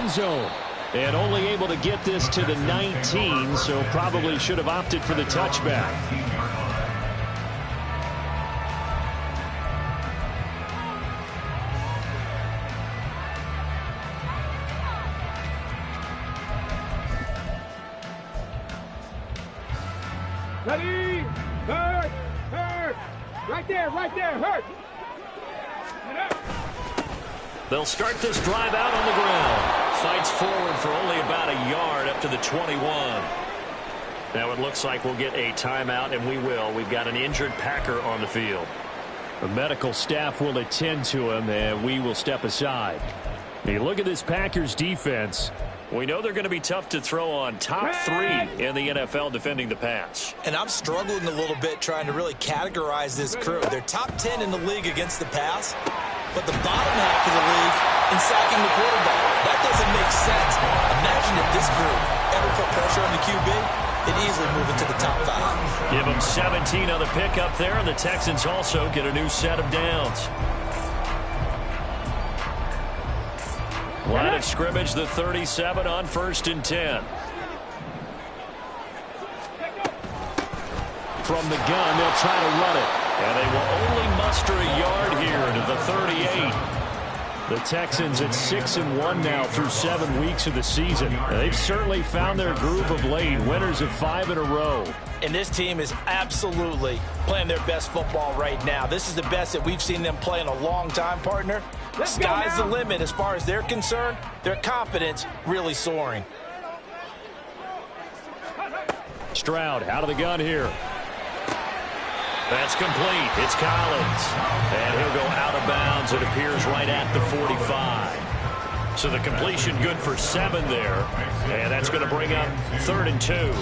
end zone. And only able to get this to the 19, so probably should have opted for the touchback. Ready? Hurt! Hurt! Right there, hurt! They'll start this drive out on the ground. Fights forward for only about a yard up to the 21. Now it looks like we'll get a timeout, and we will. We've got an injured Packer on the field. The medical staff will attend to him, and we will step aside. You look at this Packers defense. We know they're going to be tough to throw on. Top 3 in the NFL defending the pass. And I'm struggling a little bit trying to really categorize this crew. They're top 10 in the league against the pass, but the bottom half of the league in sacking the quarterback. That doesn't make sense. Imagine if this group ever put pressure on the QB, they'd easily move into the top 5. Give them 17 on the pickup there, and the Texans also get a new set of downs. Line of scrimmage, the 37 on 1st and 10. From the gun, they'll try to run it. And they will only muster a yard here to the 38. The Texans at 6-1 now through 7 weeks of the season. They've certainly found their groove of late. Winners of 5 in a row. And this team is absolutely playing their best football right now. This is the best that we've seen them play in a long time, partner. Sky's the limit as far as they're concerned. Their confidence really soaring. Stroud out of the gun here. That's complete. It's Collins. And he'll go out of bounds. It appears right at the 45. So the completion good for 7 there. And that's going to bring up 3rd and 2.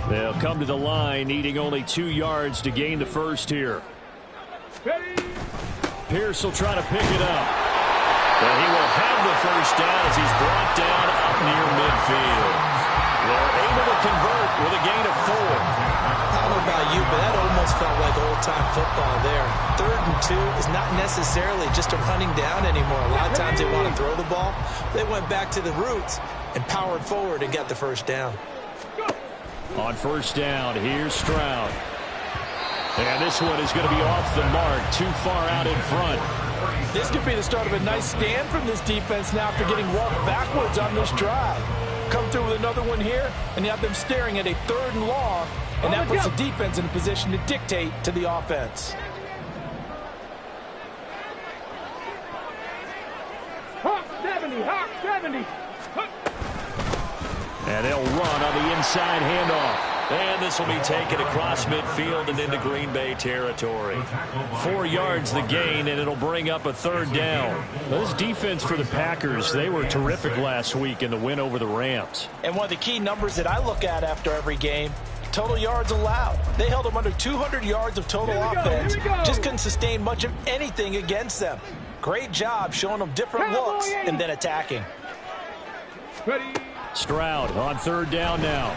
They'll come to the line, needing only 2 yards to gain the first here. Pierce will try to pick it up. And he will have the first down as he's brought down up near midfield. They're able to convert with a gain of 4. I don't know about you, but that almost felt like old-time football there. 3rd and 2 is not necessarily just a running down anymore. A lot of times they want to throw the ball. They went back to the roots and powered forward and got the first down. On 1st down, here's Stroud. And this one is going to be off the mark, too far out in front. This could be the start of a nice stand from this defense now after getting walked backwards on this drive. Come through with another one here, and you have them staring at a 3rd and long, and that puts the defense in a position to dictate to the offense. Hawk 70, Hawk 70. And they'll run on the inside handoff. And this will be taken across midfield and into Green Bay territory. 4 yards the gain, and it'll bring up a 3rd down. This defense for the Packers, they were terrific last week in the win over the Rams. And one of the key numbers that I look at after every game, total yards allowed. They held them under 200 yards of total offense. Just couldn't sustain much of anything against them. Great job showing them different looks and then attacking. Stroud on 3rd down now.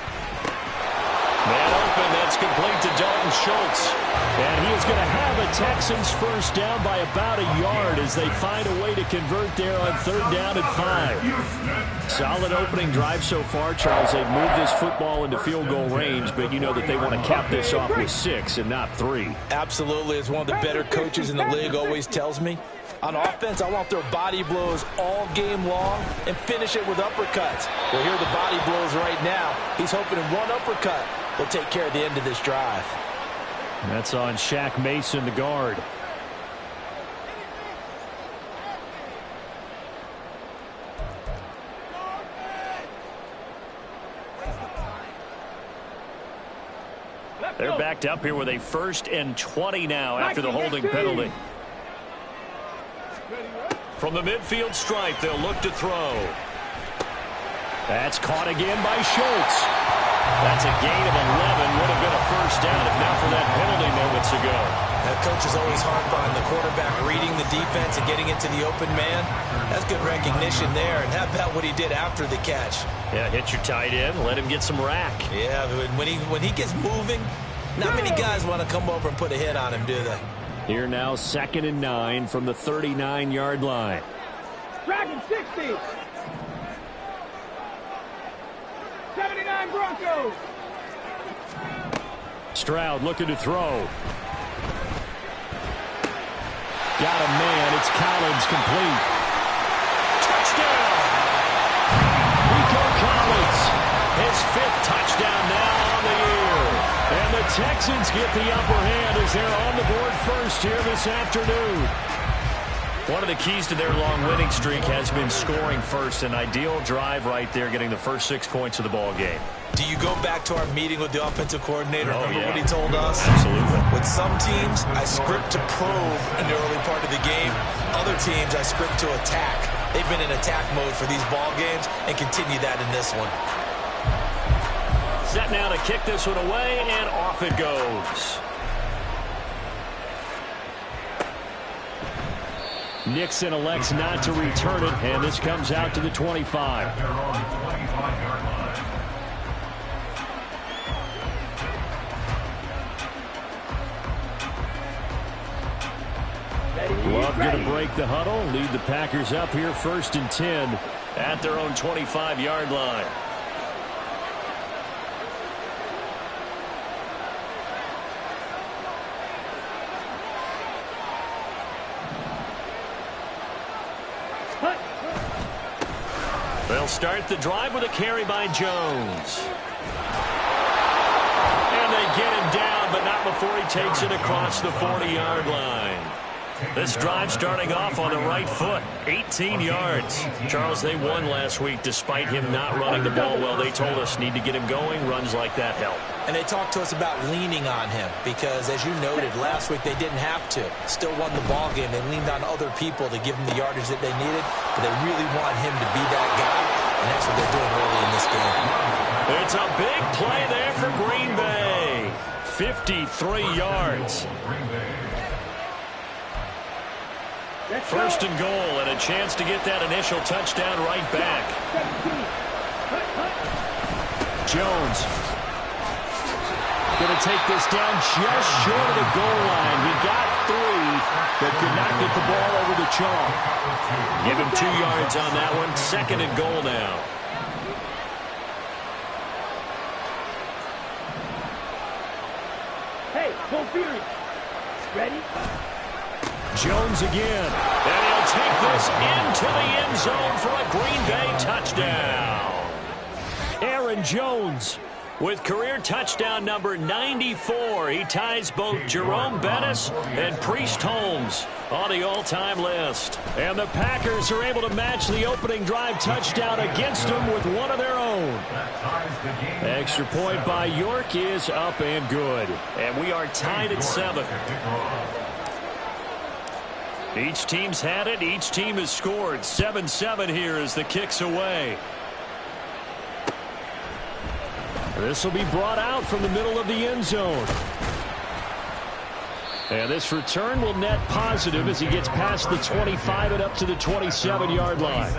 Man open, that's complete to Dalton Schultz. And he is going to have a Texans first down by about a yard as they find a way to convert there on 3rd down and 5. Solid opening drive so far, Charles. They've moved this football into field goal range, but you know that they want to cap this off with 6 and not 3. Absolutely. As one of the better coaches in the league always tells me, on offense, I want their body blows all game long and finish it with uppercuts. Well, here are the body blows right now. He's hoping in one uppercut will take care of the end of this drive. That's on Shaq Mason, the guard. They're backed up here with a 1st and 20 now after the holding penalty. From the midfield stripe, they'll look to throw. That's caught again by Schultz. That's a gain of 11. Would have been a first down if not for that penalty moments ago. That coach is always harp on the quarterback reading the defense and getting into the open man. That's good recognition there. And how about what he did after the catch? Yeah, hit your tight end, let him get some rack. Yeah, when he gets moving, Not many guys want to come over and put a hit on him, do they? Here now, 2nd and 9 from the 39-yard line. Dragon 60. 79 Broncos. Stroud looking to throw. Got a man. It's Collins, complete. Touchdown! Nico Collins, his 5th touchdown now on the year. And the Texans get the upper hand as they're on the board first here this afternoon. One of the keys to their long winning streak has been scoring first. An ideal drive right there, getting the first 6 points of the ball game. Do you go back to our meeting with the offensive coordinator? Remember what he told us? Absolutely. With some teams, I script to probe in the early part of the game. Other teams, I script to attack. They've been in attack mode for these ball games and continue that in this one. Set now to kick this one away, and off it goes. Nixon elects not to return it, and this comes out to the 25. Love going to break the huddle, lead the Packers up here 1st and 10 at their own 25-yard line. They'll start the drive with a carry by Jones. And they get him down, but not before he takes it across the 40-yard line. This drive starting off on the right foot, 18 yards. Charles, they won last week despite him not running the ball well. They told us need to get him going. Runs like that help. And they talked to us about leaning on him because, as you noted, last week they didn't have to. Still won the ball game. They leaned on other people to give them the yardage that they needed, but they really want him to be that guy, and that's what they're doing early in this game. It's a big play there for Green Bay. 53 yards. 1st and goal, and a chance to get that initial touchdown right back. Jones going to take this down just short of the goal line. He got 3, but could not get the ball over the chalk. Give him 2 yards on that one. 2nd and goal now. Hey, go Fury. Ready? Jones again, and he'll take this into the end zone for a Green Bay touchdown. Aaron Jones with career touchdown number 94. He ties both Jerome Bettis and Priest Holmes on the all-time list. And the Packers are able to match the opening drive touchdown against them with one of their own. Extra point by York is up and good. And we are tied at 7. Each team's had it. Each team has scored. 7-7 here as the kick's away. This will be brought out from the middle of the end zone. And this return will net positive as he gets past the 25 and up to the 27-yard line.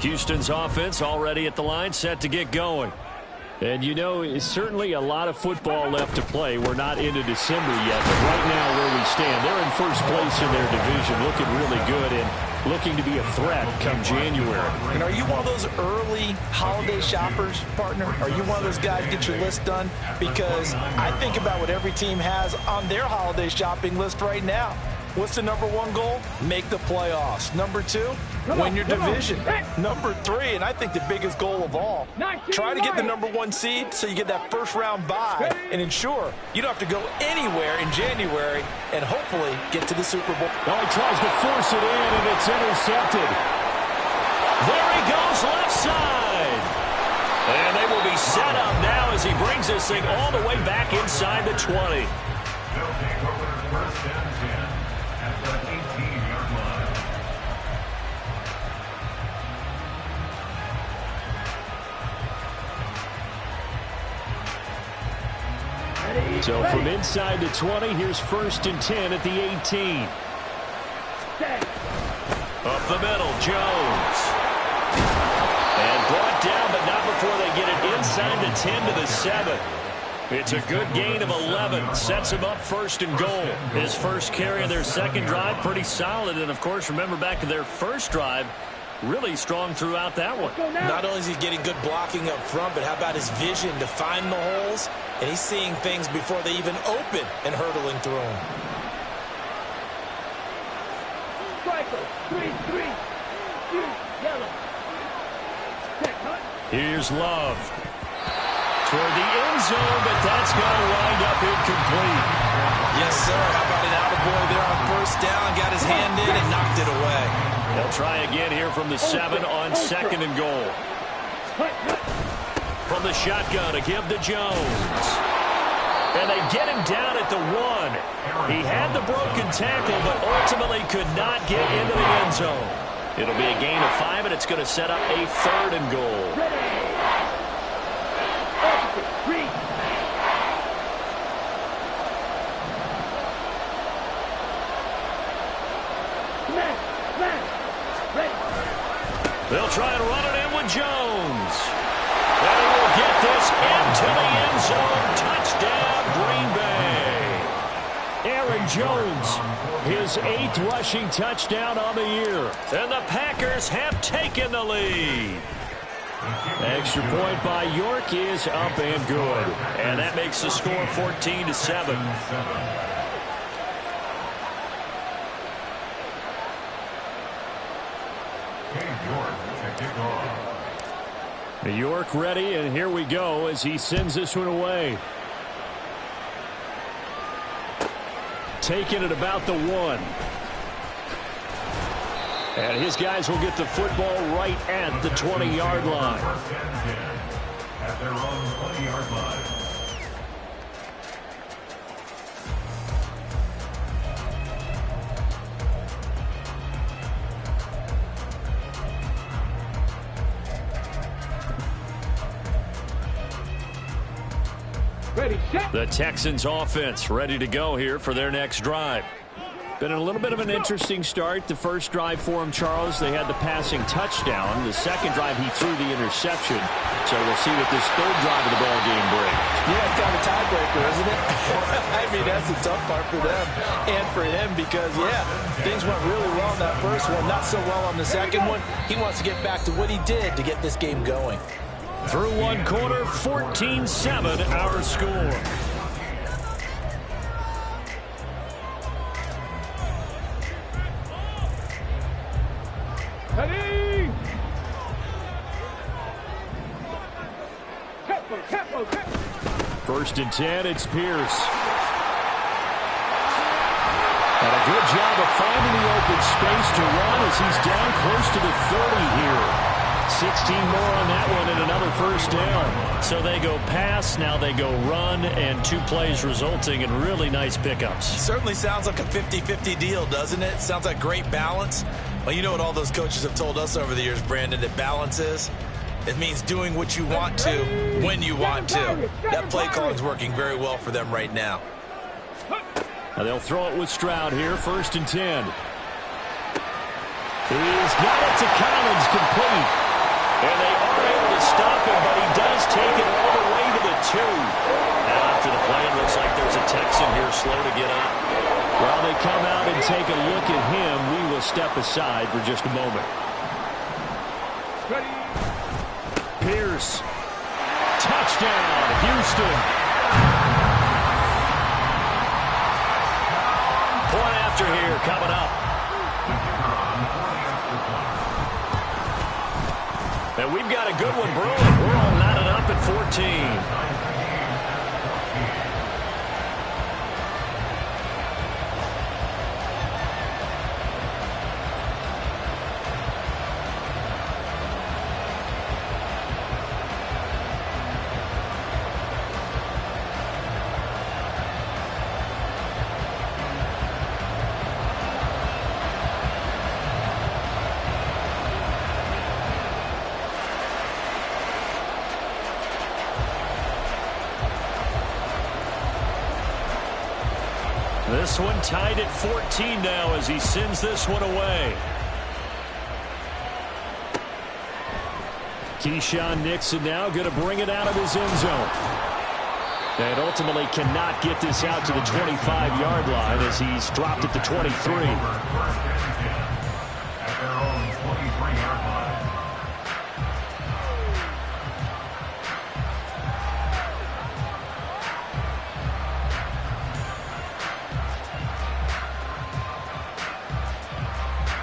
Houston's offense already at the line, set to get going. And you know, it's certainly a lot of football left to play. We're not into December yet, but right now where we stand, they're in first place in their division, looking really good and looking to be a threat come January. And are you one of those early holiday shoppers, partner? Are you one of those guys get your list done? Because I think about what every team has on their holiday shopping list right now. What's the number 1 goal? Make the playoffs. Number 2, win your division. Number 3, and I think the biggest goal of all, try to get the number 1 seed so you get that first-round bye and ensure you don't have to go anywhere in January and hopefully get to the Super Bowl. Well, he tries to force it in, and it's intercepted. There he goes, left side. And they will be set up now as he brings this thing all the way back inside the 20. So from inside the 20, here's 1st and 10 at the 18. Stay. Up the middle, Jones. And brought down, but not before they get it inside the 10 to the 7. It's a good gain of 11. Sets him up first and goal. His first carry of their second drive, pretty solid. And, of course, remember back to their first drive, really strong throughout that one. Not only is he getting good blocking up front, but how about his vision to find the holes? And he's seeing things before they even open and hurdling through them. Striker. 3-3. Yellow. Check, hut. Here's Love. Toward the end zone, but that's going to wind up incomplete. Yes, sir. How about an attaboy there on first down? Got his hand in and knocked it away. They'll try again here from the 7 on second and goal. From the shotgun, a give to Jones. And they get him down at the 1. He had the broken tackle, but ultimately could not get into the end zone. It'll be a gain of 5, and it's going to set up a third and goal. They'll try and run it in with Jones. And he will get this into the end zone. Touchdown, Green Bay. Aaron Jones, his 8th rushing touchdown on the year. And the Packers have taken the lead. Extra point by York is up and good. And that makes the score 14-7. York ready, and here we go as he sends this one away. Taking it about the 1. And his guys will get the football right at the 20-yard line. At their own 20-yard line. Ready, set. The Texans offense ready to go here for their next drive. Been a little bit of an interesting start. The first drive for him, Charles, they had the passing touchdown. The second drive, he threw the interception. So we'll see what this third drive of the ball game brings. Yeah, it's kind of a tiebreaker, isn't it? I mean, that's the tough part for them and for him because, yeah, things went really well in that first one, not so well on the second one. He wants to get back to what he did to get this game going. Through one quarter, 14-7 our score. Ready. Tempo. First and 10, it's Pierce. And a good job of finding the open space to run as he's down close to the 30 here. 16 more on that one and another first down. So they go pass, now they go run, and 2 plays resulting in really nice pickups. Certainly sounds like a 50-50 deal, doesn't it? Sounds like great balance. Well, you know what all those coaches have told us over the years, Brandon, that balance is? It means doing what you want to when you want to. That play calling is working very well for them right now. Now they'll throw it with Stroud here, first and 10. He's got it to Collins, complete. And they are able to stop him, but he does take it all the way to the 2. Now after the play, it looks like there's a Texan here slow to get up. While they come out and take a look at him, we will step aside for just a moment. Ready. Pierce. Touchdown, Houston. Point after here coming up. And we've got a good one brewing. We're all knotted up at 14. This one tied at 14 now as he sends this one away. Keyshawn Nixon now going to bring it out of his end zone. And ultimately cannot get this out to the 25-yard line as he's dropped at the 23.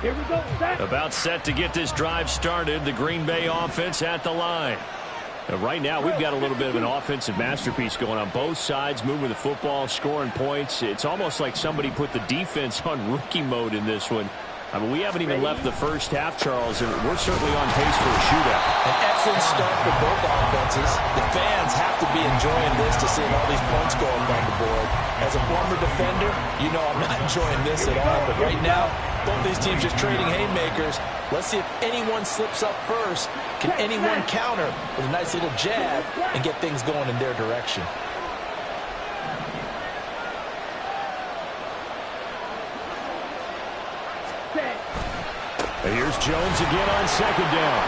Here we go, set. About set to get this drive started. The Green Bay offense at the line. Right now, we've got a little bit of an offensive masterpiece going on both sides, moving the football, scoring points. It's almost like somebody put the defense on rookie mode in this one. I mean, we haven't even left the first half, Charles, and we're certainly on pace for a shootout. An excellent start for both offenses. The fans have to be enjoying this to see all these points going on the board. As a former defender, you know I'm not enjoying this at all. But right now, both these teams just trading haymakers. Let's see if anyone slips up first. Can anyone counter with a nice little jab and get things going in their direction? And here's Jones again on second down.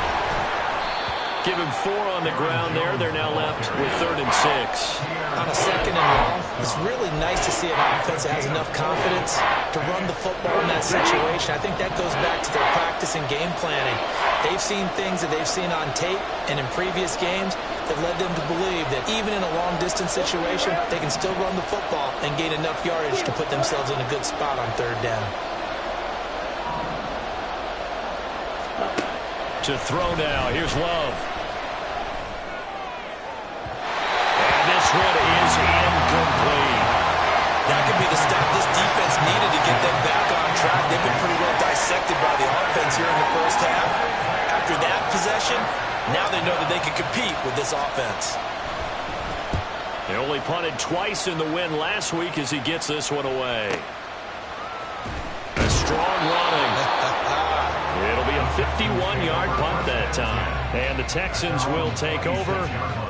Give him 4 on the ground there. They're now left with 3rd and 6. On a 2nd and long, it's really nice to see an offense that has enough confidence to run the football in that situation. I think that goes back to their practice and game planning. They've seen things that they've seen on tape and in previous games that led them to believe that even in a long-distance situation, they can still run the football and gain enough yardage to put themselves in a good spot on 3rd down. To throw now. Here's Love. And this one is incomplete. That could be the stop this defense needed to get them back on track. They've been pretty well dissected by the offense here in the first half. After that possession, now they know that they can compete with this offense. They only punted twice in the win last week as he gets this one away. A strong running. It'll be a 51-yard punt that time. And the Texans will take over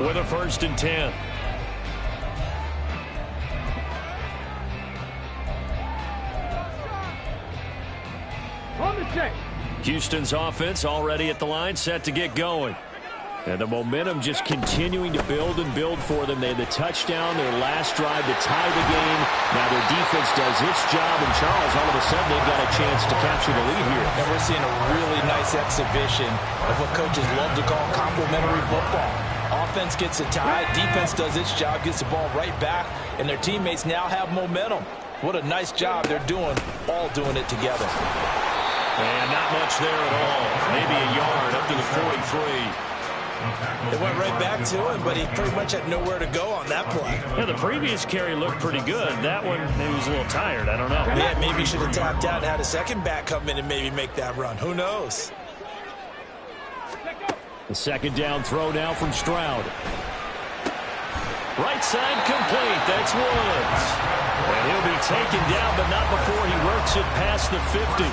with a 1st and 10. On the check. Houston's offense already at the line, set to get going. And the momentum just continuing to build and build for them. They had the touchdown, their last drive to tie the game. Now their defense does its job, and Charles, all of a sudden, they've got a chance to capture the lead here. And we're seeing a really nice exhibition of what coaches love to call complementary football. Offense gets a tie, defense does its job, gets the ball right back, and their teammates now have momentum. What a nice job they're doing, all doing it together. And not much there at all. Maybe a yard up to the 43. They went right back to him, but he pretty much had nowhere to go on that play. Yeah, the previous carry looked pretty good. That one, maybe he was a little tired. I don't know. Yeah, maybe he should have tapped out and had a second back come in and maybe make that run. Who knows? The 2nd down throw now from Stroud. Right side complete. That's Woods. And he'll be taken down, but not before he works it past the 50.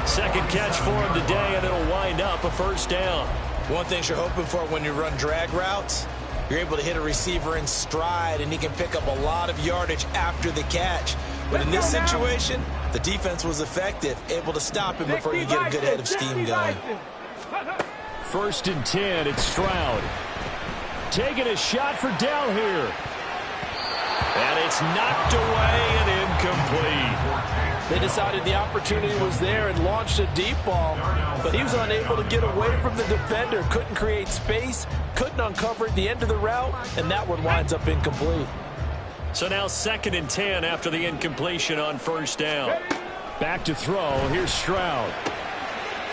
2nd catch for him today, and it'll wind up a 1st down. One thing you're hoping for when you run drag routes, you're able to hit a receiver in stride, and he can pick up a lot of yardage after the catch. But in this situation, the defense was effective, able to stop him before you get a good head of steam going. 1st and 10, it's Stroud. Taking a shot for down here. And it's knocked away and incomplete. They decided the opportunity was there and launched a deep ball, but he was unable to get away from the defender, couldn't create space, couldn't uncover at the end of the route, and that one winds up incomplete. So now 2nd and 10 after the incompletion on 1st down. Back to throw. Here's Stroud.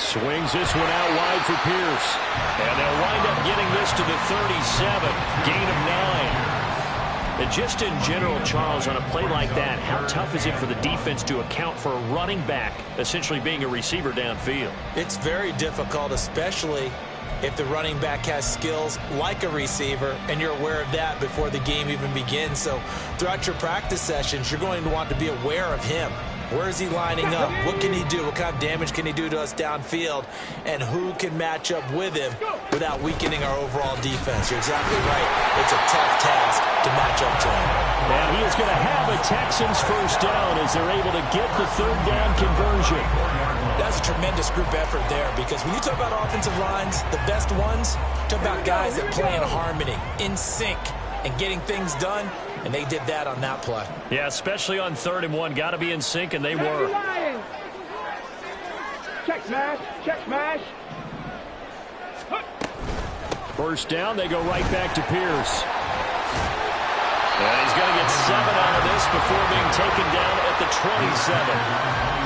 Swings this one out wide for Pierce. And they'll wind up getting this to the 37. Gain of 9. And just in general, Charles, on a play like that, how tough is it for the defense to account for a running back essentially being a receiver downfield? It's very difficult, especially if the running back has skills like a receiver, and you're aware of that before the game even begins. So throughout your practice sessions, you're going to want to be aware of him. Where is he lining up? What can he do? What kind of damage can he do to us downfield? And who can match up with him without weakening our overall defense? You're exactly right. It's a tough task to match up to him. And he is going to have a Texans first down as they're able to get the third down conversion. That's a tremendous group effort there, because when you talk about offensive lines, the best ones, talk about guys that play in harmony, in sync, and getting things done, and they did that on that play. Yeah, especially on 3rd and 1. Got to be in sync, and they were. Check smash, check smash. First down, they go right back to Pierce. And he's going to get 7 out of this before being taken down at the 27.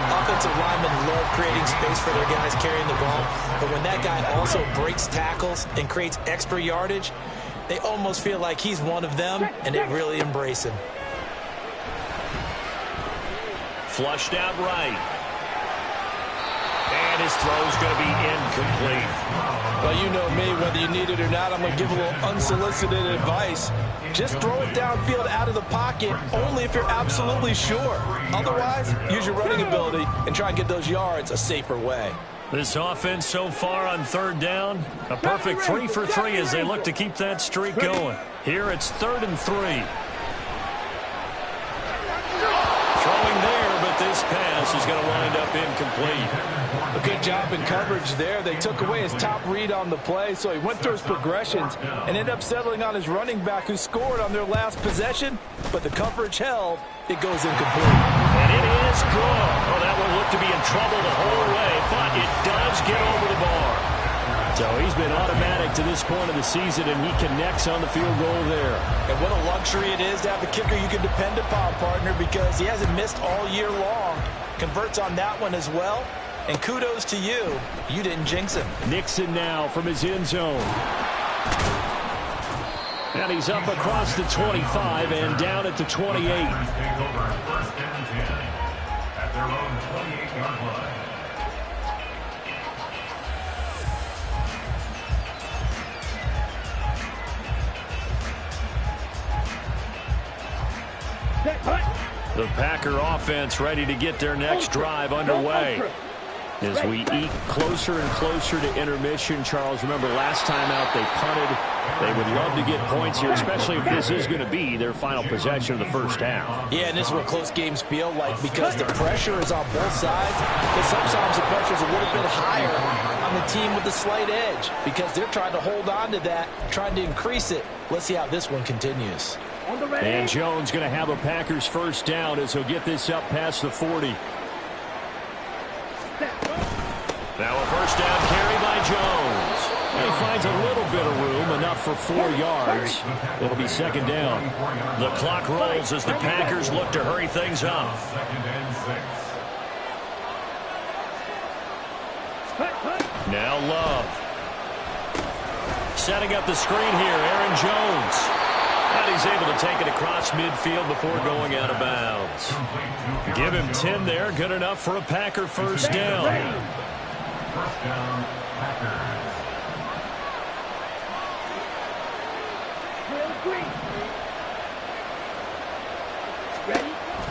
Offensive linemen love creating space for their guys carrying the ball, but when that guy also breaks tackles and creates extra yardage, they almost feel like he's one of them, and they really embrace him. Flushed out right. And his throw's going to be incomplete. Well, you know me, whether you need it or not, I'm going to give a little unsolicited advice. Just throw it downfield out of the pocket only if you're absolutely sure. Otherwise, use your running ability and try and get those yards a safer way. This offense so far on 3rd down, a perfect 3 for 3 as they look to keep that streak going. Here it's 3rd and 3. Throwing there, but this pass is going to wind up incomplete. A good job in coverage there. They took away his top read on the play, so he went through his progressions and ended up settling on his running back who scored on their last possession, but the coverage held. It goes incomplete. And it is good. Oh, that one looked to be in trouble the whole way, but it does get over the bar. So he's been automatic to this point of the season, and he connects on the field goal there. And what a luxury it is to have a kicker you can depend upon, partner, because he hasn't missed all year long. Converts on that one as well. And kudos to you. You didn't jinx him. Nixon now from his end zone. And he's up across the 25 and down at the 28. The Packer offense ready to get their next drive underway. As we eke closer and closer to intermission, Charles, remember last time out they punted. They would love to get points here, especially if this is going to be their final possession of the first half. Yeah, and this is what close games feel like because the pressure is on both sides. But sometimes the pressure is a little bit higher on the team with the slight edge because they're trying to hold on to that, trying to increase it. Let's see how this one continues. And Jones going to have a Packers first down as he'll get this up past the 40. Now a first down carry by Jones. He finds a little bit of room, enough for 4 yards. It'll be second down. The clock rolls as the Packers look to hurry things up. Now Love. Setting up the screen here, Aaron Jones. And he's able to take it across midfield before going out of bounds. Give him 10 there, good enough for a Packer first down. First down, Packers.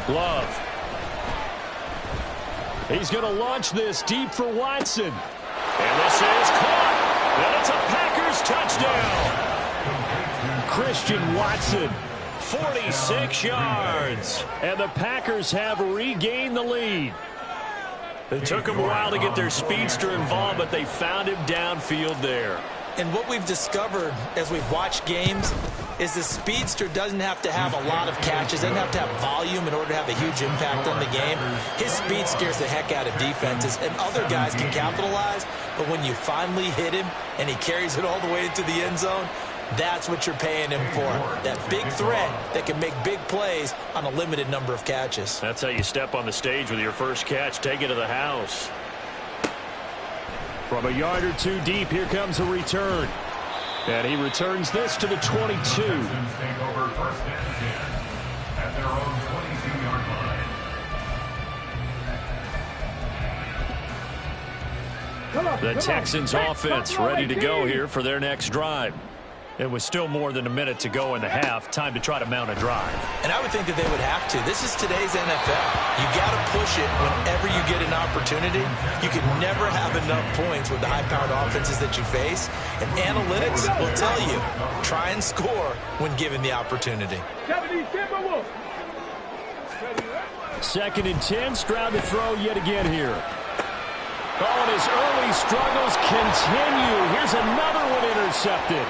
Love. He's going to launch this deep for Watson. And this is caught. And it's a Packers touchdown. Christian Watson, 46 yards. And the Packers have regained the lead. It took them a while to get their speedster involved, but they found him downfield there. And what we've discovered as we've watched games is the speedster doesn't have to have a lot of catches, doesn't have to have volume in order to have a huge impact on the game. His speed scares the heck out of defenses, and other guys can capitalize, but when you finally hit him and he carries it all the way into the end zone, that's what you're paying him for. That big threat that can make big plays on a limited number of catches. That's how you step on the stage with your first catch. Take it to the house. From a yard or two deep, here comes a return. And he returns this to the 22. Take over first and 10 at their own 22-yard line. The Texans offense ready to go here for their next drive. It was still more than a minute to go in the half. Time to try to mount a drive. And I would think that they would have to. This is today's NFL. You got to push it whenever you get an opportunity. You can never have enough points with the high-powered offenses that you face. And analytics will tell you, try and score when given the opportunity. 2nd and 10. Stroud to throw yet again here. Oh, and his early struggles continue. Here's another one intercepted.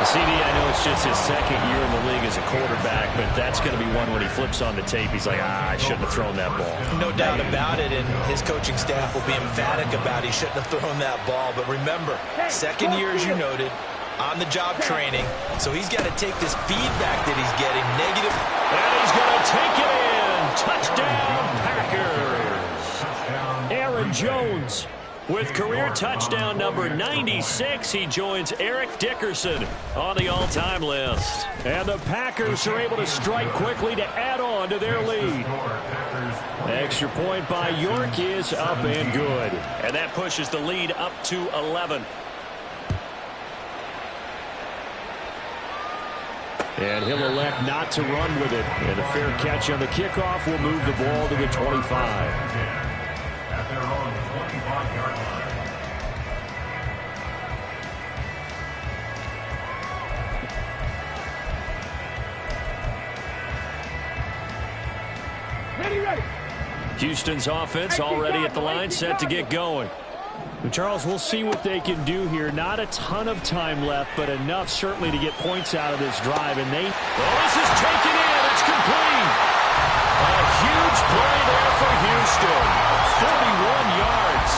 CD, I know it's just his 2nd year in the league as a quarterback, but that's going to be one when he flips on the tape. He's like, I shouldn't have thrown that ball. No doubt about it, and his coaching staff will be emphatic about he shouldn't have thrown that ball. But remember, 2nd year, as you noted, on-the-job training, so he's got to take this feedback that he's getting negative. And he's going to take it in. Touchdown, Packers. Aaron Jones with career touchdown number 96. He joins Eric Dickerson on the all-time list. And the Packers are able to strike quickly to add on to their lead. Extra point by York is up and good. And that pushes the lead up to 11. And he'll elect not to run with it. And a fair catch on the kickoff will move the ball to the 25. At their own 25-yard line. Ready. Houston's offense already at the line, set to get going. Charles, we'll see what they can do here. Not a ton of time left, but enough certainly to get points out of this drive. And this is taken in. It's complete. A huge play there for Houston. 41 yards.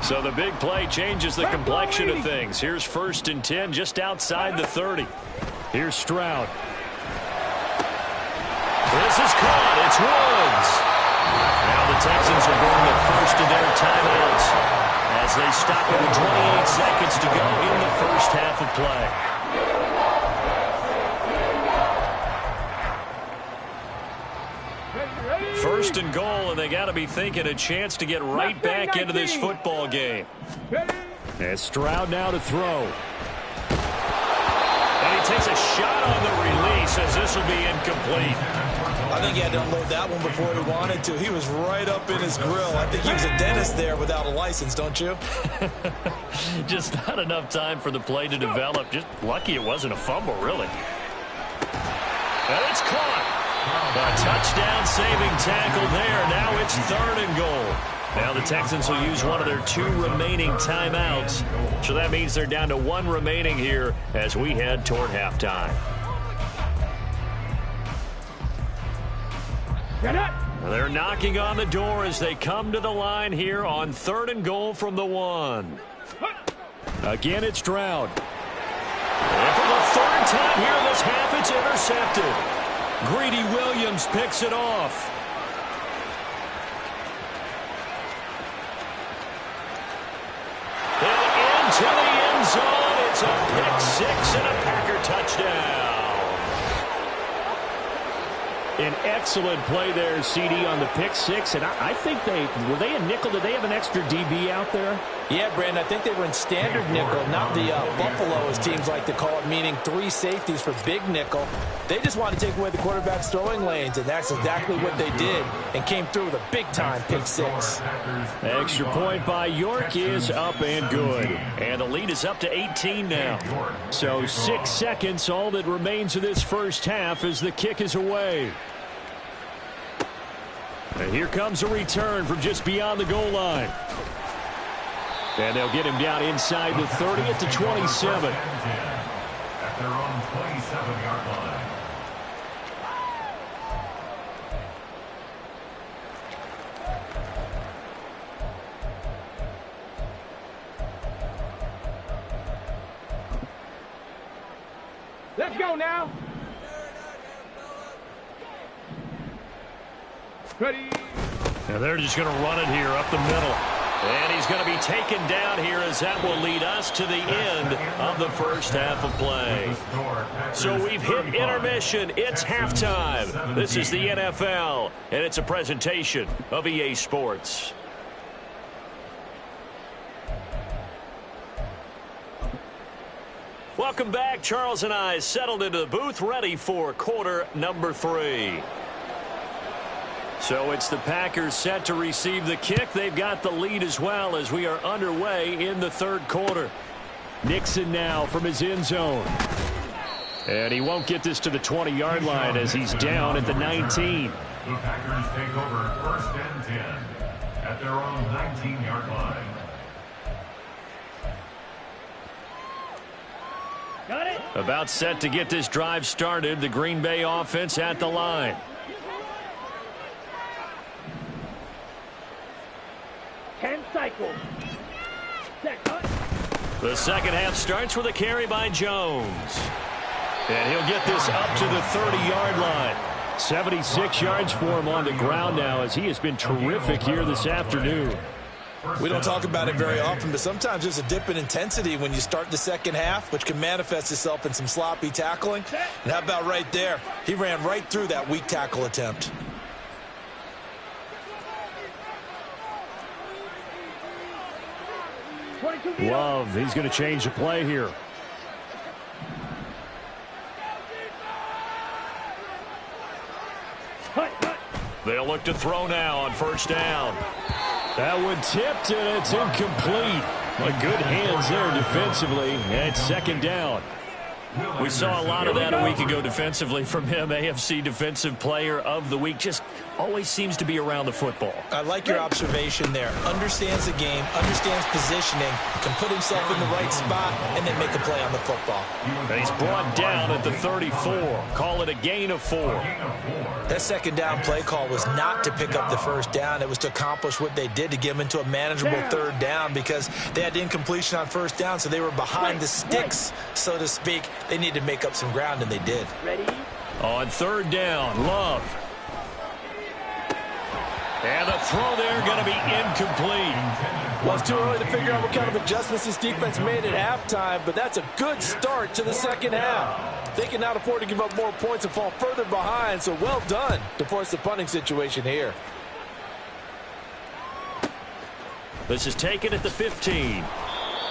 So the big play changes the complexion of things. Here's 1st and 10 just outside the 30. Here's Stroud. This is caught. It's Woods. Now the Texans are going at first of their timeouts as they stop with 28 seconds to go in the first half of play. First and goal, and they got to be thinking a chance to get right back into this football game. And Stroud now to throw. And he takes a shot on the release as this will be incomplete. I think he had to unload that one before he wanted to. He was right up in his grill. I think he was a dentist there without a license, don't you? Just not enough time for the play to develop. Just lucky it wasn't a fumble, really. And it's caught. A touchdown-saving tackle there. Now it's 3rd and goal. Now the Texans will use one of their 2 remaining timeouts. So that means they're down to 1 remaining here as we head toward halftime. They're knocking on the door as they come to the line here on 3rd and goal from the 1. Again, it's Stroud. And for the 3rd time here this half, it's intercepted. Greedy Williams picks it off. And into the end zone. It's a pick 6 and a Packer touchdown. An excellent play there, CD, on the pick 6. And I think were they a nickel? Did they have an extra DB out there? Yeah, Brandon, I think they were in standard nickel, not the Buffalo, as teams like to call it, meaning 3 safeties for big nickel. They just wanted to take away the quarterback's throwing lanes, and that's exactly what they did, and came through with a big-time pick 6. Extra point by York is up and good. And the lead is up to 18 now. So 6 seconds, all that remains of this first half as the kick is away. And here comes a return from just beyond the goal line. And they'll get him down inside the 30 at the 27. At their own 27-yard line. Let's go now. Ready. Now they're just going to run it here up the middle. And he's going to be taken down here as that will lead us to the end of the first half of play. So we've hit intermission. It's halftime. This is the NFL, and it's a presentation of EA Sports. Welcome back. Charles and I settled into the booth, ready for quarter number 3. So it's the Packers set to receive the kick. They've got the lead as well as we are underway in the third quarter. Nixon now from his end zone. And he won't get this to the 20-yard line as he's down at the 19. The Packers take over 1st and 10 at their own 19-yard line. Got it. About set to get this drive started. The Green Bay offense at the line. Cycle. The second half starts with a carry by Jones. And he'll get this up to the 30-yard line. 76 yards for him on the ground now as he has been terrific here this afternoon. We don't talk about it very often, but sometimes there's a dip in intensity when you start the second half, which can manifest itself in some sloppy tackling. And how about right there? He ran right through that weak tackle attempt. Love, he's going to change the play here. They'll look to throw now on first down. That one tipped, and it's incomplete. But good hands there defensively, and it's second down. We saw a lot of that a week ago defensively from him. AFC Defensive Player of the Week. Just always seems to be around the football. I like your observation there. Understands the game, understands positioning, can put himself in the right spot, and then make a play on the football. And he's brought down at the 34. Call it a gain of 4. That second down play call was not to pick up the first down. It was to accomplish what they did, to get them into a manageable third down, because they had incompletion on first down, so they were behind the sticks, so to speak. They needed to make up some ground, and they did. Ready? On third down, Love. And the throw there going to be incomplete. Well, it's too early to figure out what kind of adjustments this defense made at halftime, but that's a good start to the second half. They can now afford to give up more points and fall further behind, so well done to force the punting situation here. This is taken at the 15.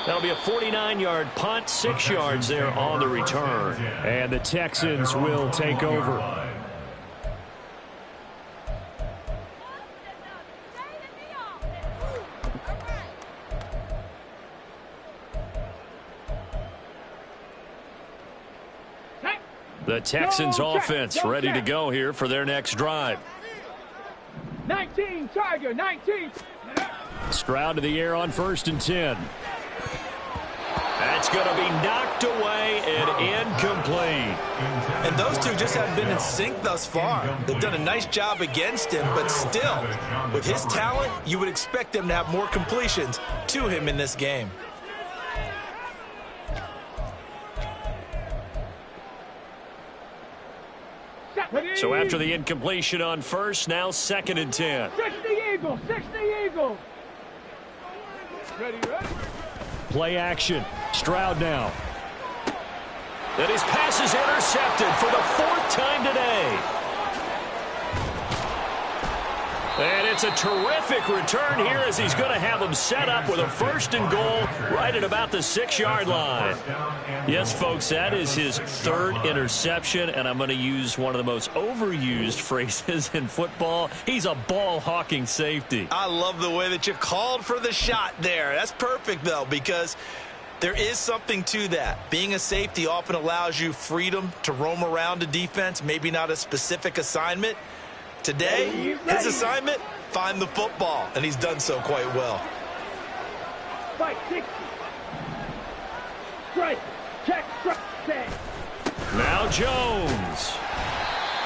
That'll be a 49-yard punt, 6 yards there on the return. And the Texans will take over. The Texans offense ready to go here for their next drive. 19, Tiger, 19. Stroud to the air on 1st and 10. That's going to be knocked away and incomplete. And those two just haven't been in sync thus far. They've done a nice job against him, but still, with his talent, you would expect them to have more completions to him in this game. So after the incompletion on first, now 2nd and 10. 60 Eagles, 60 Eagles. Ready, ready. Play action. Stroud now. And his pass is intercepted for the 4th time today. And it's a terrific return here as he's going to have them set up with a 1st and goal right at about the 6-yard line. Yes, folks, that is his 3rd interception, and I'm going to use one of the most overused phrases in football. He's a ball-hawking safety. I love the way that you called for the shot there. That's perfect, though, because there is something to that. Being a safety often allows you freedom to roam around a defense, maybe not a specific assignment. Today, his assignment, find the football, and he's done so quite well. Fight 60. Strike. Check. Strike. Now Jones.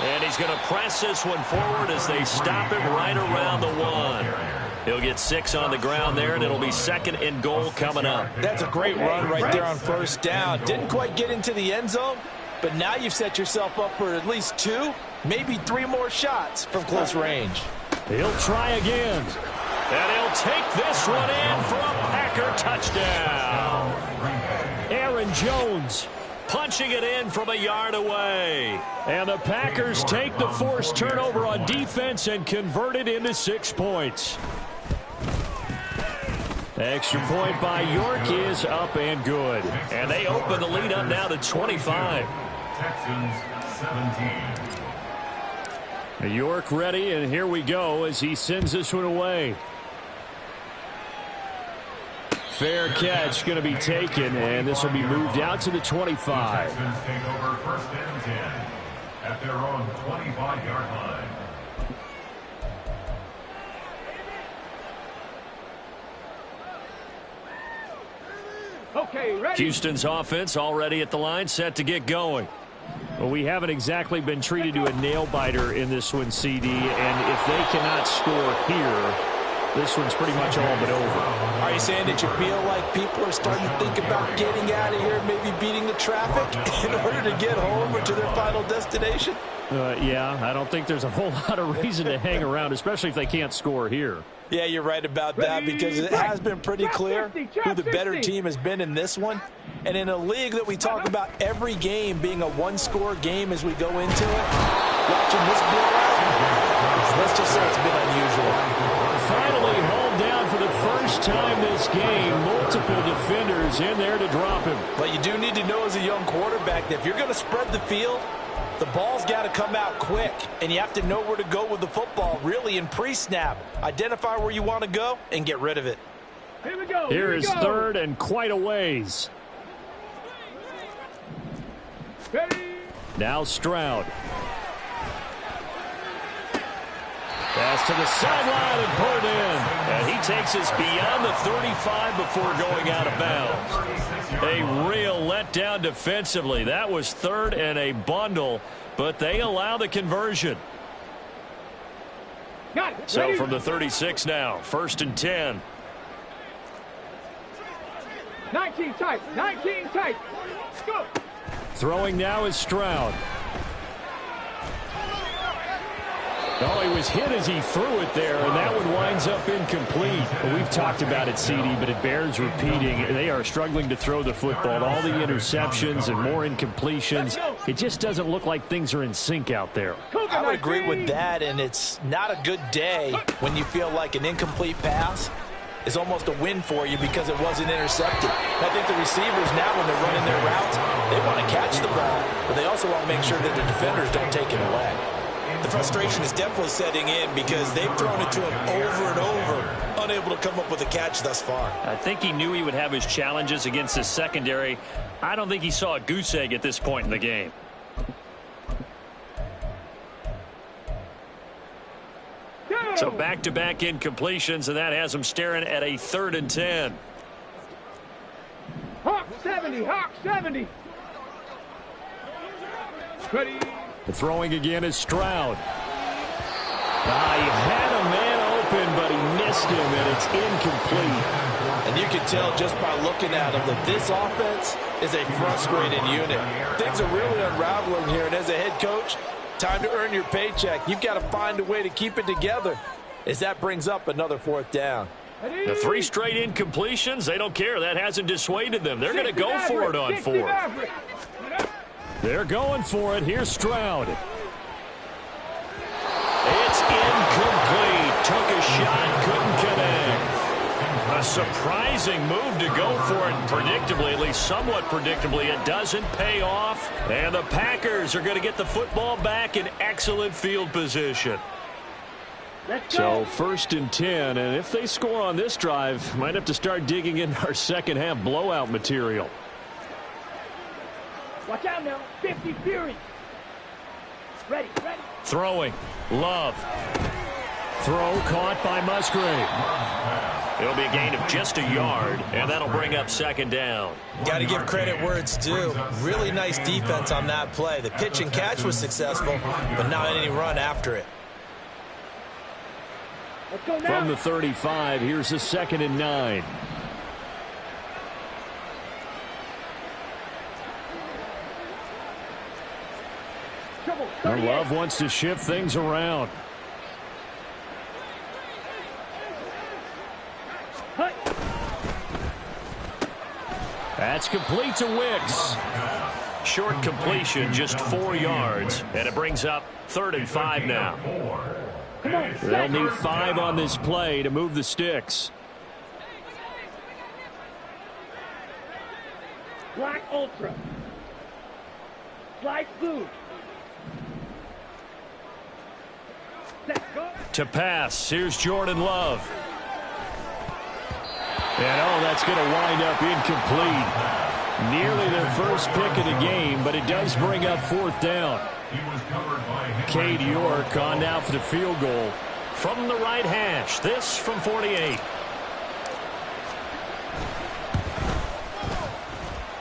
And he's going to press this one forward as they stop him right around the 1. He'll get 6 on the ground there, and it'll be 2nd and goal coming up. That's a great run right there on first down. Didn't quite get into the end zone, but now you've set yourself up for at least 2, maybe 3 more shots from close range. He'll try again. And he'll take this one in for a Packer touchdown. Aaron Jones punching it in from a yard away. And the Packers take the forced turnover on defense and convert it into 6 points. Extra point by York is up and good. And they open the lead up now to 25. Texans 17. York ready, and here we go as he sends this one away. Fair catch going to be taken, and this will be moved out to the 25. Texans take over 1st and 10 at their own 25-yard line. Okay, ready. Houston's offense already at the line, set to get going. Well, we haven't exactly been treated to a nail-biter in this one, CD, and if they cannot score here, this one's pretty much all but over. Are you saying that you feel like people are starting to think about getting out of here, maybe beating the traffic in order to get home or to their final destination? Yeah, I don't think there's a whole lot of reason to hang around, especially if they can't score here. Yeah, you're right about that, because it has been pretty clear who the better team has been in this one. And in a league that we talk about every game being a one-score game as we go into it, watching this blowout, let's just say it's been unusual. Finally hauled down for the first time this game. Multiple defenders in there to drop him. But you do need to know as a young quarterback that if you're going to spread the field, the ball's got to come out quick, and you have to know where to go with the football, really, in pre-snap. Identify where you want to go and get rid of it. Here we go. Here is third and quite a ways. Ready. Now Stroud. Pass to the sideline and put it in. And he takes us beyond the 35 before going out of bounds. A real letdown defensively. That was third and a bundle, but they allow the conversion. Got it. So Ready. from the 36 now, 1st and 10. 19 tight. 19 tight. Go. Throwing now is Stroud. Oh, he was hit as he threw it there, and that one winds up incomplete. Well, we've talked about it, CD, but it bears repeating. They are struggling to throw the football. All the interceptions and more incompletions. It just doesn't look like things are in sync out there. I would agree with that, and it's not a good day when you feel like an incomplete pass is almost a win for you because it wasn't intercepted. I think the receivers now, when they're running their routes, they want to catch the ball, but they also want to make sure that the defenders don't take it away. The frustration is definitely setting in because they've thrown it to him over and over, unable to come up with a catch thus far. I think he knew he would have his challenges against his secondary. I don't think he saw a goose egg at this point in the game. So back-to-back incompletions, and that has him staring at a 3rd and 10. Hawk 70. Hawk 70. Ready. The throwing again is Stroud. He had a man open, but he missed him, and it's incomplete. And you can tell just by looking at him that this offense is a frustrated unit. Things are really unraveling here, and as a head coach, time to earn your paycheck. You've got to find a way to keep it together as that brings up another 4th down. The 3 straight incompletions, they don't care. That hasn't dissuaded them. They're going to go for it on 4th. They're going for it. Here's Stroud. It's incomplete. Took a shot, couldn't connect. A surprising move to go for it. Predictably, at least somewhat predictably, it doesn't pay off. And the Packers are going to get the football back in excellent field position. So 1st and 10, and if they score on this drive, might have to start digging in our second half blowout material. Watch out now. 50 Fury. Ready. Ready. Throwing. Love. Throw caught by Musgrave. It'll be a gain of just a yard, and that'll bring up 2nd down. Got to give credit where it's due. Really nice defense on that play. The pitch and catch was successful, but not any run after it. Let's go now. From the 35, here's a 2nd and 9. Love wants to shift things around. That's complete to Wicks. Short completion, just 4 yards, and it brings up 3rd and 5 now. They'll need 5 on this play to move the sticks. Black Ultra. Slide blue. To pass, here's Jordan Love. And that's going to wind up incomplete. Nearly their first pick of the game, but it does bring up 4th down. Cade York on now for the field goal from the right hash. This from 48.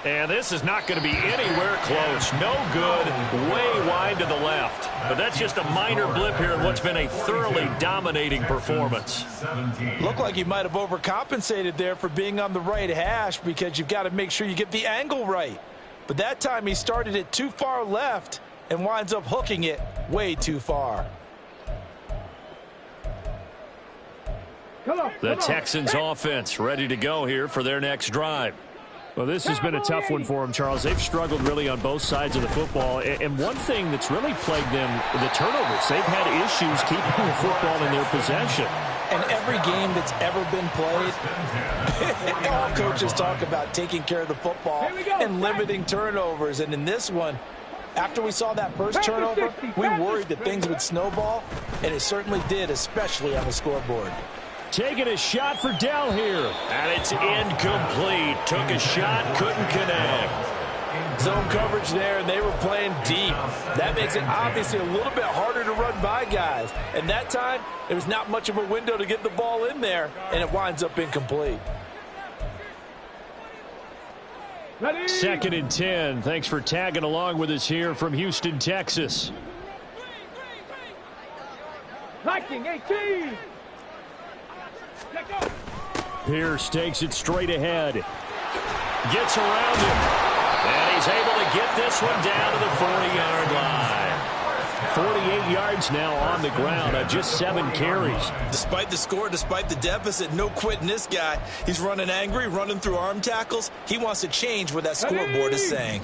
And this is not going to be anywhere close. No good. Way wide to the left. But that's just a minor blip here in what's been a thoroughly dominating performance. Looked like he might have overcompensated there for being on the right hash because you've got to make sure you get the angle right. But that time he started it too far left and winds up hooking it way too far. The Texans offense ready to go here for their next drive. Well, this has been a tough one for them, Charles. They've struggled really on both sides of the football. And one thing that's really plagued them, the turnovers. They've had issues keeping the football in their possession. And every game that's ever been played, all coaches talk about taking care of the football and limiting turnovers. And in this one, after we saw that first turnover, we worried that things would snowball, and it certainly did, especially on the scoreboard. Taking a shot for Dell here. And it's incomplete. Took a shot, couldn't connect. Zone coverage there, and they were playing deep. That makes it obviously a little bit harder to run by guys. And that time, there was not much of a window to get the ball in there, and it winds up incomplete. 2nd and 10. Thanks for tagging along with us here from Houston, Texas. Viking 18. Pierce takes it straight ahead. Gets around him. And he's able to get this one down to the 40-yard line. 48 yards now on the ground on just 7 carries. Despite the score, despite the deficit, no quitting this guy. He's running angry, running through arm tackles. He wants to change what that scoreboard is saying.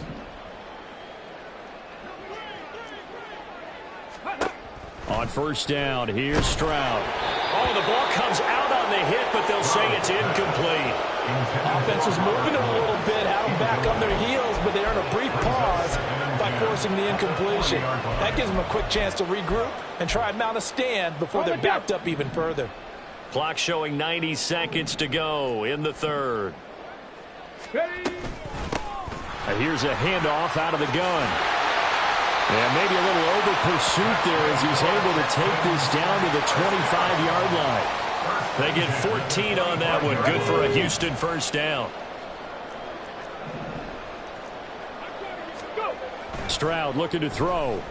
On 1st down, here's Stroud. Oh, the ball comes out on the hit, but they'll say it's incomplete. Offense was moving a little bit, had them back on their heels, but they earn a brief pause by forcing the incompletion. That gives them a quick chance to regroup and try and mount a stand before they're backed up even further. Clock showing 90 seconds to go in the 3rd. Here's a handoff out of the gun. And maybe a little over pursuit there as he's able to take this down to the 25-yard line. They get 14 on that one. Good for a Houston 1st down. Stroud looking to throw.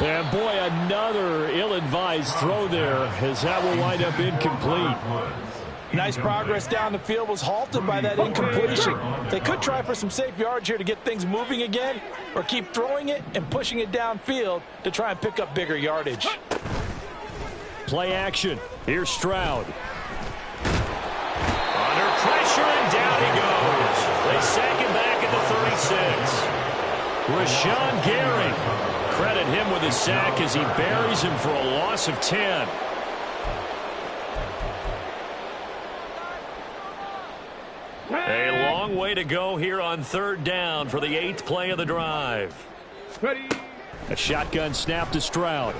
And boy, another ill-advised throw there as that will wind up incomplete. Nice progress down the field was halted by that incompletion. They could try for some safe yards here to get things moving again, or keep throwing it and pushing it downfield to try and pick up bigger yardage. Play action. Here's Stroud. Under pressure, and down he goes. They sack him back at the 36. Rashawn Gary. Credit him with a sack as he buries him for a loss of 10. A long way to go here on 3rd down for the 8th play of the drive. Ready. A shotgun snap to Stroud.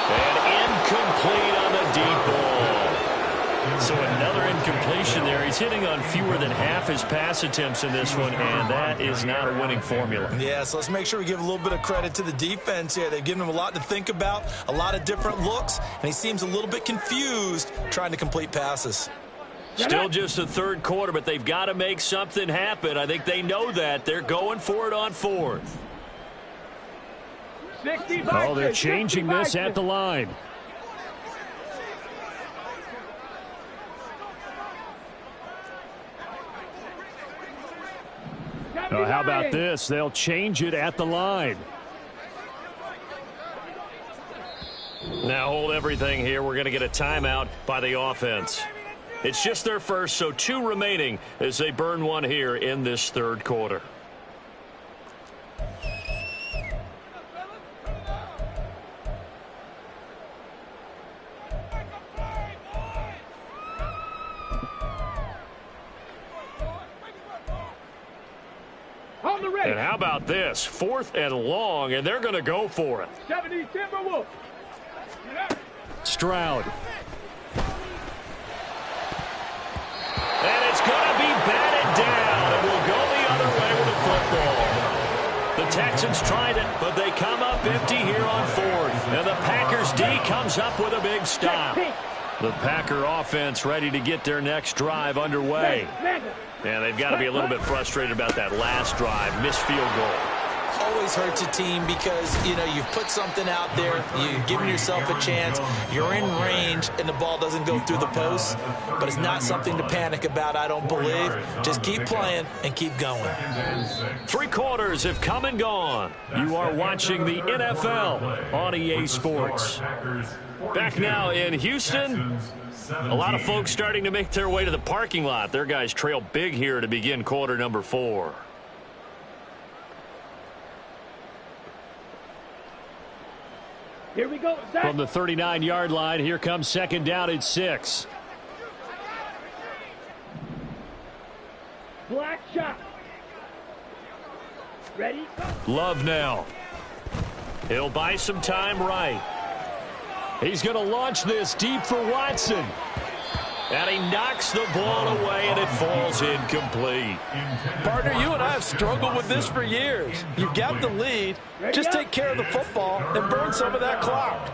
And incomplete on the deep ball. So another incompletion there. He's hitting on fewer than half his pass attempts in this one, and that is not a winning formula. Yeah, so let's make sure we give a little bit of credit to the defense here. They've given him a lot to think about, a lot of different looks, and he seems a little bit confused trying to complete passes. Still just the 3rd quarter, but they've got to make something happen. I think they know that. They're going for it on 4th. Oh, they're changing this at the line. Oh, how about this? They'll change it at the line. Now hold everything here. We're going to get a timeout by the offense. It's just their first, so 2 remaining as they burn one here in this third quarter. And how about this? 4th and long, and they're going to go for it. 70 Timberwolves. Stroud. And it's going to be batted down. It will go the other way with the football. The Texans tried it, but they come up empty here on 4th. And the Packers D comes up with a big stop. The Packer offense ready to get their next drive underway. And they've got to be a little bit frustrated about that last drive. Missed field goal. Always hurts a team because, you know, you've put something out there. You've given yourself a chance. You're in range, and the ball doesn't go through the post. But it's not something to panic about, I don't believe. Just keep playing and keep going. 3 quarters have come and gone. You are watching the NFL on EA Sports. Back now in Houston. A lot of folks starting to make their way to the parking lot. Their guys trail big here to begin quarter number 4. Here we go, Zach. From the 39-yard line, here comes 2nd down and 6. Black shot. Ready? Love now. He'll buy some time right. He's going to launch this deep for Watson. And he knocks the ball away, and it falls incomplete. Partner, you and I have struggled with this for years. You've got the lead. Just take care of the football and burn some of that clock.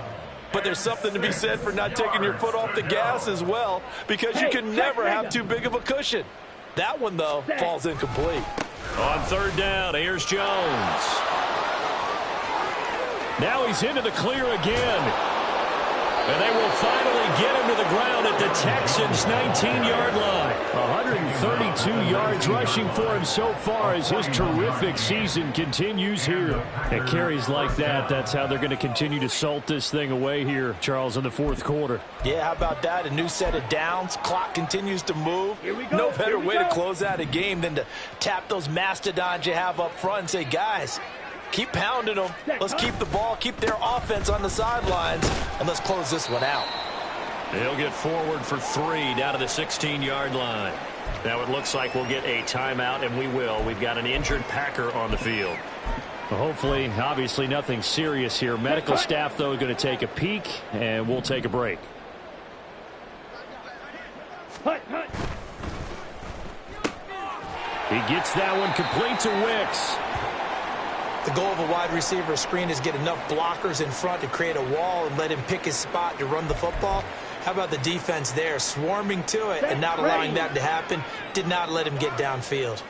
But there's something to be said for not taking your foot off the gas as well, because you can never have too big of a cushion. That one, though, falls incomplete. On 3rd down, here's Jones. Now he's into the clear again. And they will finally get him to the ground at the Texans' 19-yard line. 132 yards rushing for him so far as his terrific season continues here. And carries like that, that's how they're going to continue to salt this thing away here, Charles, in the 4th quarter. Yeah, how about that? A new set of downs. Clock continues to move. Here we go. No better way to close out a game than to tap those mastodons you have up front and say, guys, keep pounding them. Let's keep the ball, keep their offense on the sidelines, and let's close this one out. They'll get forward for 3 down to the 16-yard line. Now it looks like we'll get a timeout, and we will. We've got an injured Packer on the field. Well, hopefully, obviously nothing serious here. Medical staff, though, going to take a peek, and we'll take a break. He gets that one complete to Wicks. The goal of a wide receiver screen is get enough blockers in front to create a wall and let him pick his spot to run the football. How about the defense there, swarming to it and not allowing that to happen? Did not let him get downfield.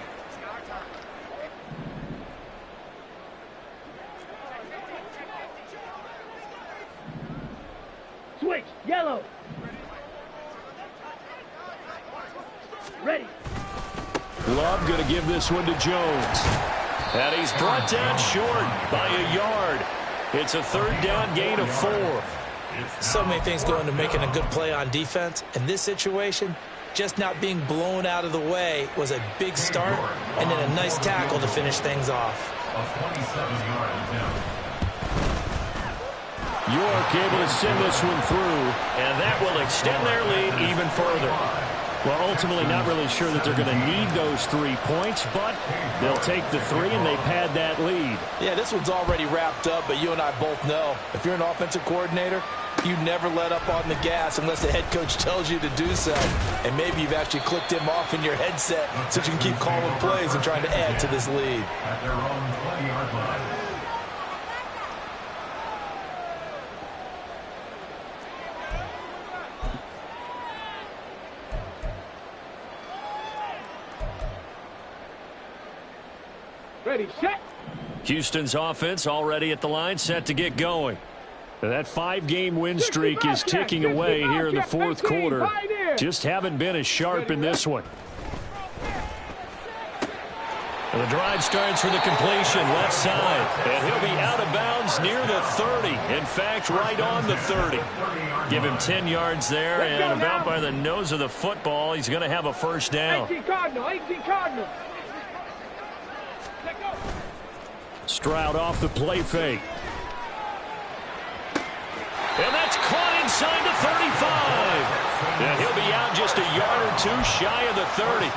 Switch, yellow. Ready. Love going to give this one to Jones. And he's brought down short by a yard. It's a 3rd down gain of 4. So many things go into making a good play on defense. In this situation, just not being blown out of the way was a big start, and then a nice tackle to finish things off. York able to send this one through, and that will extend their lead even further. Well, ultimately not really sure that they're going to need those 3 points, but they'll take the 3 and they pad that lead. Yeah, this one's already wrapped up, but you and I both know if you're an offensive coordinator, you never let up on the gas unless the head coach tells you to do so. And maybe you've actually clicked him off in your headset so you can keep calling plays and trying to add to this lead. At their own 20-yard line. Ready, set. Houston's offense already at the line, set to get going. That 5-game win streak is ticking away here in the 4th quarter. Just haven't been as sharp in this one. The drive starts with a completion left side, and he'll be out of bounds near the 30. In fact, right on the 30. Give him 10 yards there, and about by the nose of the football, he's going to have a first down. 18 Cardinal. Stroud off the play fake. And that's caught inside the 35. And he'll be out just a yard or two shy of the 30.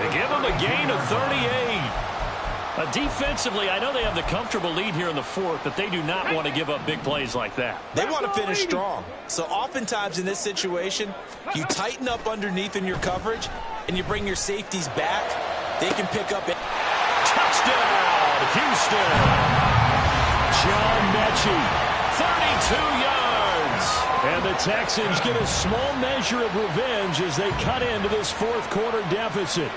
They give him a gain of 38. Defensively, I know they have the comfortable lead here in the fourth, but they do not want to give up big plays like that. They want to finish strong. So oftentimes in this situation, you tighten up underneath in your coverage, and you bring your safeties back. They can pick up a touchdown, Houston. John Mechie. 32 yards. And the Texans get a small measure of revenge as they cut into this fourth quarter deficit.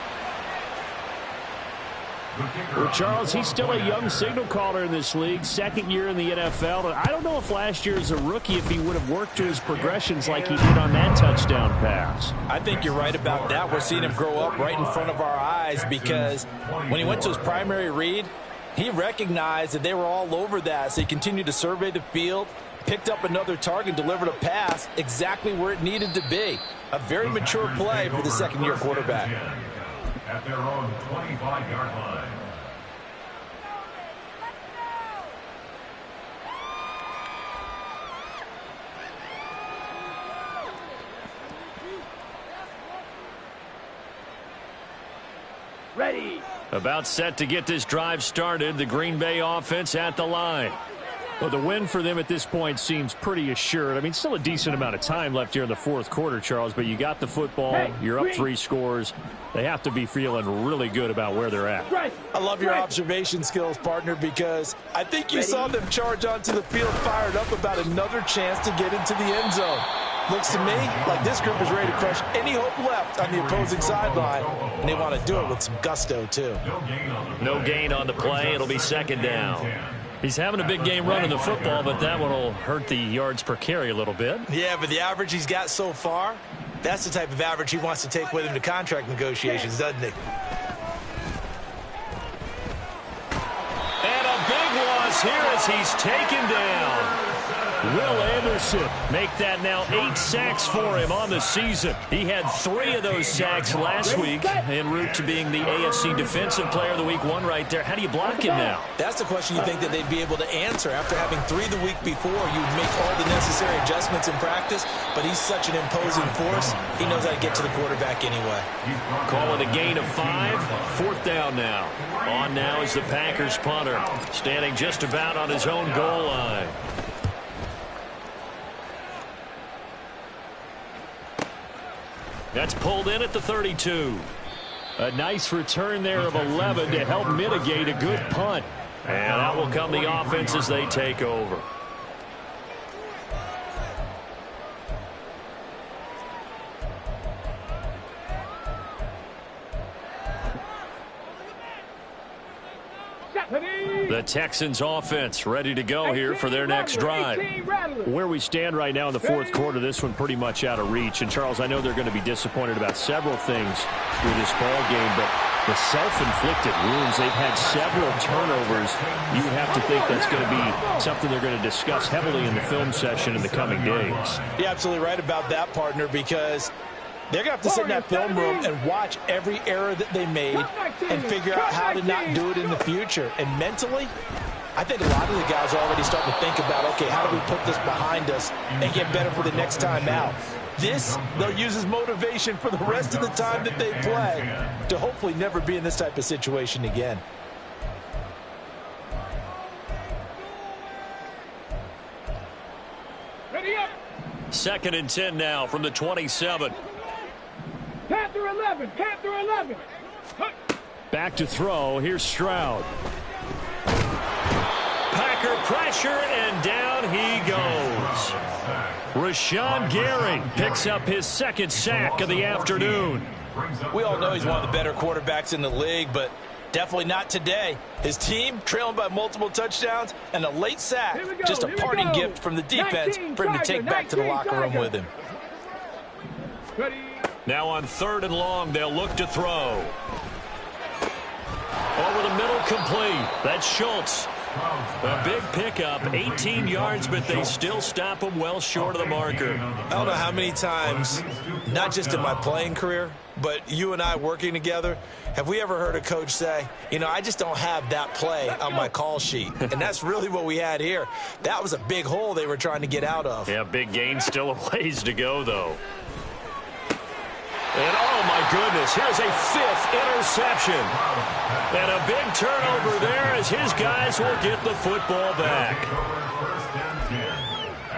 Well, Charles, he's still a young signal caller in this league, second year in the NFL. And I don't know if last year as a rookie if he would have worked through his progressions like he did on that touchdown pass. I think you're right about that. We're seeing him grow up right in front of our eyes because when he went to his primary read, he recognized that they were all over that, so he continued to survey the field, picked up another target, delivered a pass exactly where it needed to be. A very mature play for the second-year quarterback. At their own 25-yard line. Ready. About set to get this drive started, the Green Bay offense at the line. Well, the win for them at this point seems pretty assured. I mean, still a decent amount of time left here in the fourth quarter, Charles, but you got the football, you're up 3 scores. They have to be feeling really good about where they're at. I love your observation skills, partner, because I think you saw them charge onto the field fired up about another chance to get into the end zone. Looks to me like this group is ready to crush any hope left on the opposing sideline, and they want to do it with some gusto, too. No gain on the play. It'll be second down. He's having a big game running the football, but that one will hurt the yards per carry a little bit. Yeah, but the average he's got so far, that's the type of average he wants to take with him to contract negotiations, doesn't he? And a big loss here as he's taken down. Will Anderson make that now 8 sacks for him on the season. He had 3 of those sacks last week en route to being the AFC Defensive Player of the Week 1 right there. How do you block him now? That's the question you think that they'd be able to answer. After having 3 the week before, you'd make all the necessary adjustments in practice, but he's such an imposing force, he knows how to get to the quarterback anyway. Call it a gain of 5. 4th down now. On now is the Packers punter, standing just about on his own goal line. That's pulled in at the 32. A nice return there of 11 to help mitigate a good punt. And out will come the offense as they take over. The Texans offense ready to go here for their next drive. Where we stand right now in the fourth quarter, this one pretty much out of reach. And, Charles, I know they're going to be disappointed about several things with this ball game, but the self-inflicted wounds, they've had several turnovers. You would have to think that's going to be something they're going to discuss heavily in the film session in the coming days. You're absolutely right about that, partner, because they're going to have to sit in that film room and watch every error that they made and figure out how to not do it in the future. And mentally, I think a lot of the guys are already starting to think about, okay, how do we put this behind us and get better for the next time out? This, they'll use as motivation for the rest of the time that they play to hopefully never be in this type of situation again. Ready up. 2nd and 10 now from the 27. Panther 11. Panther 11. Back to throw. Here's Stroud. Packer pressure, and down he goes. Rashawn Gary picks up his 2nd sack of the afternoon. We all know he's one of the better quarterbacks in the league, but definitely not today. His team trailing by multiple touchdowns and a late sack. Just a parting gift from the defense for him to take back to the locker room with him. Now on 3rd and long, they'll look to throw. complete. That's Schultz. A big pickup, 18 yards, but they still stop him well short of the marker. I don't know how many times, not just in my playing career, but you and I working together, have we ever heard a coach say, you know, I just don't have that play on my call sheet. And that's really what we had here. That was a big hole they were trying to get out of. Yeah, big gain, still a ways to go, though. And, oh, my goodness, here's a 5th interception. And a big turnover there as his guys will get the football back. First and 10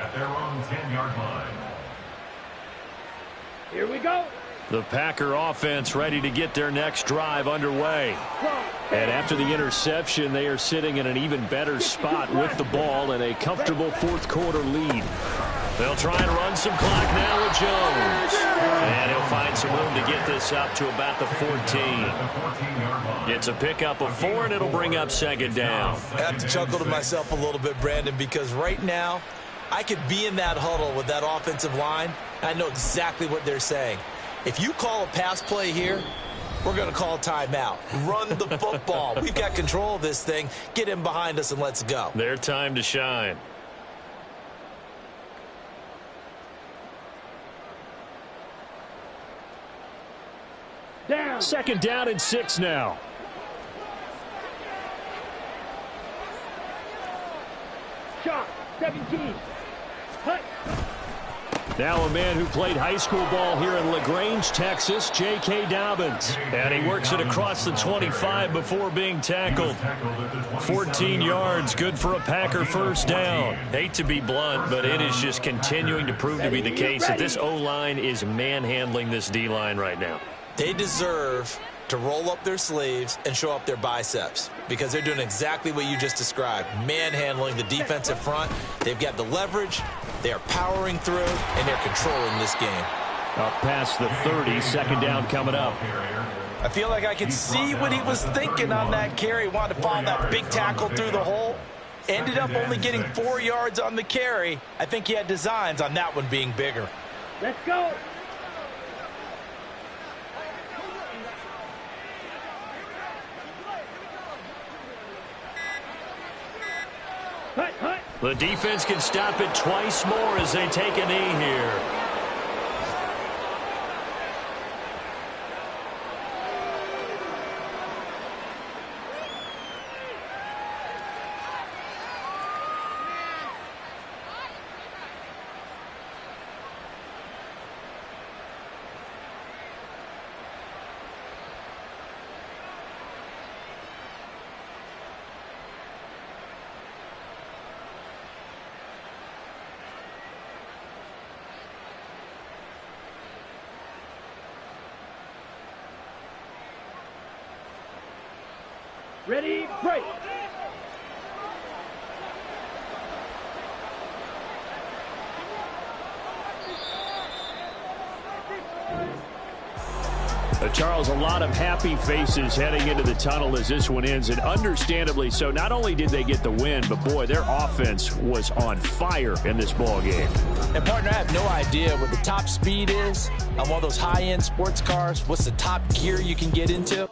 at their own 10-yard line. Here we go. The Packer offense ready to get their next drive underway. And after the interception, they are sitting in an even better spot with the ball and a comfortable fourth-quarter lead. They'll try and run some clock now with Jones. And he'll find some room to get this up to about the 14. It's a pickup of 4, and it'll bring up second down. I have to chuckle to myself a little bit, Brandon, because right now I could be in that huddle with that offensive line, and I know exactly what they're saying. If you call a pass play here, we're going to call timeout. Run the football. We've got control of this thing. Get him behind us and let's go. Their time to shine. Down. Second down and 6 now. Shot. 17. Hut. Now a man who played high school ball here in LaGrange, Texas, J.K. Dobbins. And he works it across the 25 before being tackled. 14 yards, good for a Packer first down. Hate to be blunt, but it is just continuing to prove to be the case that this O-line is manhandling this D-line right now. They deserve to roll up their sleeves and show up their biceps because they're doing exactly what you just described, manhandling the defensive front. They've got the leverage, they are powering through, and they're controlling this game. Up past the 30, second down coming up. I feel like I can see what he was thinking on that carry. Wanted to follow that big tackle through the hole. Ended up only getting 4 yards on the carry. I think he had designs on that one being bigger. Let's go. Hut, hut. The defense can stop it twice more as they take a knee here. Ready, break. Charles, a lot of happy faces heading into the tunnel as this one ends, and understandably so. Not only did they get the win, but, boy, their offense was on fire in this ball game. And, partner, I have no idea what the top speed is on one of those high-end sports cars. What's the top gear you can get into?